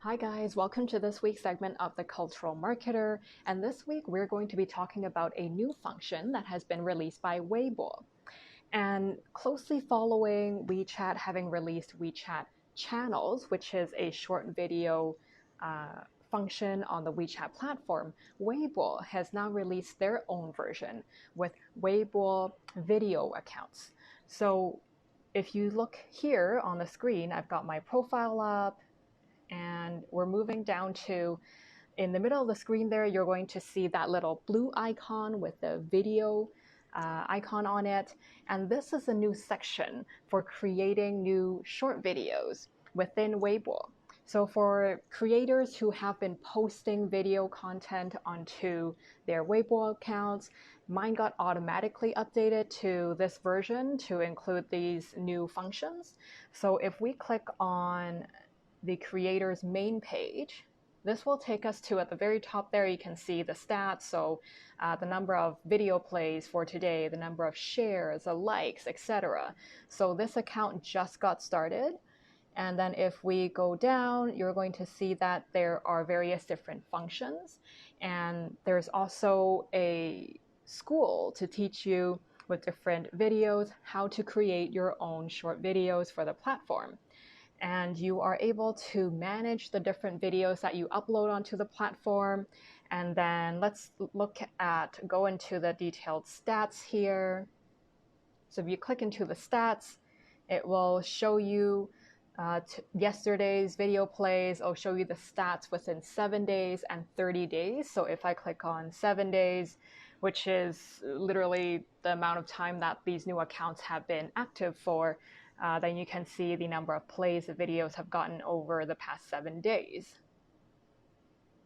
Hi guys, welcome to this week's segment of The Cultural Marketer, and this week we're going to be talking about a new function that has been released by Weibo. And closely following WeChat having released WeChat Channels, which is a short video function on the WeChat platform, Weibo has now released their own version with Weibo video accounts. So if you look here on the screen, I've got my profile up, and we're moving down to, in the middle of the screen there, you're going to see that little blue icon with the video icon on it. And this is a new section for creating new short videos within Weibo. So for creators who have been posting video content onto their Weibo accounts, mine got automatically updated to this version to include these new functions. So if we click on the creator's main page, this will take us to, at the very top there, you can see the stats. So the number of video plays for today, the number of shares, the likes, etc. So this account just got started. And then if we go down, you're going to see that there are various different functions. And there's also a school to teach you with different videos how to create your own short videos for the platform. And you are able to manage the different videos that you upload onto the platform. And then let's go into the detailed stats here. So if you click into the stats, it will show you yesterday's video plays. It'll show you the stats within 7 days and 30 days. So if I click on 7 days, which is literally the amount of time that these new accounts have been active for, then you can see the number of plays the videos have gotten over the past 7 days.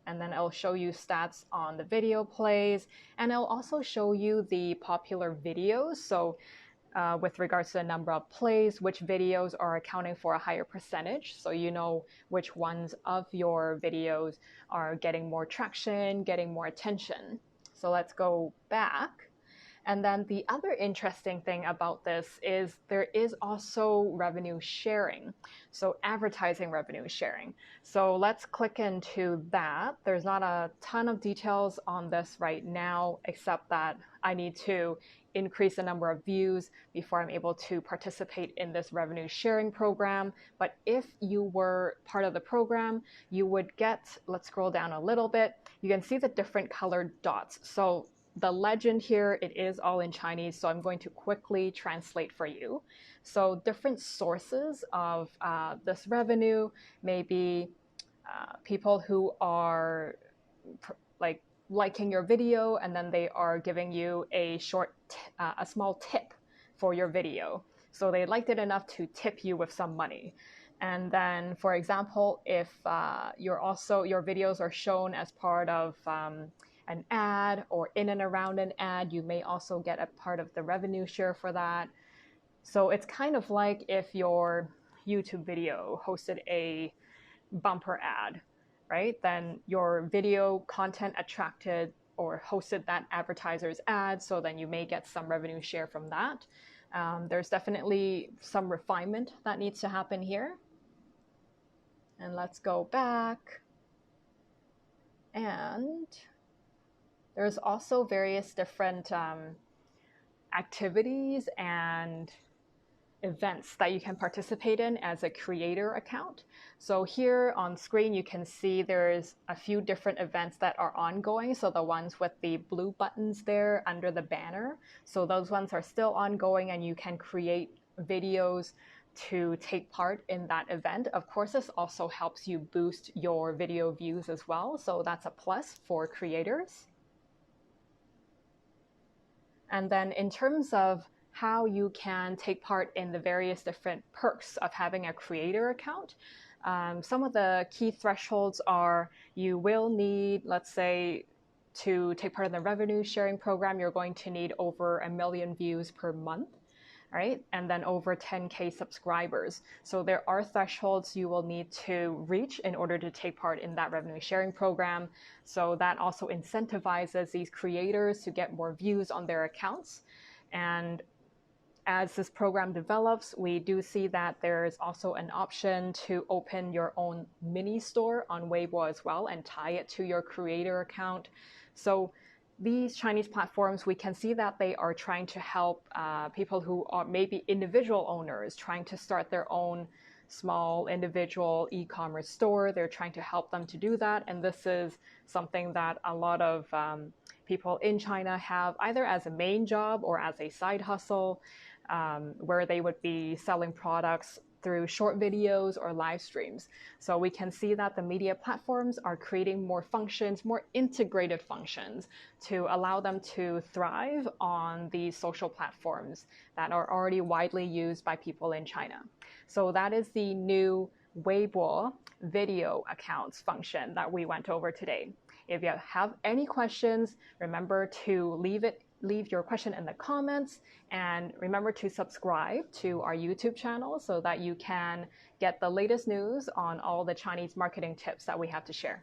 And then it'll show you stats on the video plays, and it'll also show you the popular videos. So with regards to the number of plays, which videos are accounting for a higher percentage. So you know which ones of your videos are getting more traction, getting more attention. So let's go back. And then the other interesting thing about this is there is also revenue sharing, so advertising revenue sharing. So let's click into that. There's not a ton of details on this right now, except that I need to increase the number of views before I'm able to participate in this revenue sharing program. But if you were part of the program, you would get, let's scroll down a little bit, you can see the different colored dots. So the legend here, it is all in Chinese, so I'm going to quickly translate for you. So different sources of this revenue may be people who are liking your video, and then they are giving you a small tip for your video. So they liked it enough to tip you with some money. And then, for example, if your videos are shown as part of an ad or in and around an ad, you may also get a part of the revenue share for that. So it's kind of like if your YouTube video hosted a bumper ad, right? Then your video content attracted or hosted that advertiser's ad, so then you may get some revenue share from that. There's definitely some refinement that needs to happen here. And let's go back. And there's also various different activities and events that you can participate in as a creator account. So here on screen, you can see there's a few different events that are ongoing. So the ones with the blue buttons there under the banner. So those ones are still ongoing, and you can create videos to take part in that event. Of course, this also helps you boost your video views as well. So that's a plus for creators. And then in terms of how you can take part in the various different perks of having a creator account, some of the key thresholds are you will need, let's say, to take part in the revenue sharing program, you're going to need over 1 million views per month. Right? And then over 10K subscribers. So there are thresholds you will need to reach in order to take part in that revenue sharing program. So that also incentivizes these creators to get more views on their accounts. And as this program develops, we do see that there's also an option to open your own mini store on Weibo as well and tie it to your creator account. So these Chinese platforms, we can see that they are trying to help people who are maybe individual owners trying to start their own small individual e-commerce store. They're trying to help them to do that. And this is something that a lot of people in China have either as a main job or as a side hustle, where they would be selling products through short videos or live streams. So we can see that the media platforms are creating more functions, more integrated functions to allow them to thrive on these social platforms that are already widely used by people in China. So that is the new Weibo video accounts function that we went over today. If you have any questions, remember to leave your question in the comments, and remember to subscribe to our YouTube channel so that you can get the latest news on all the Chinese marketing tips that we have to share.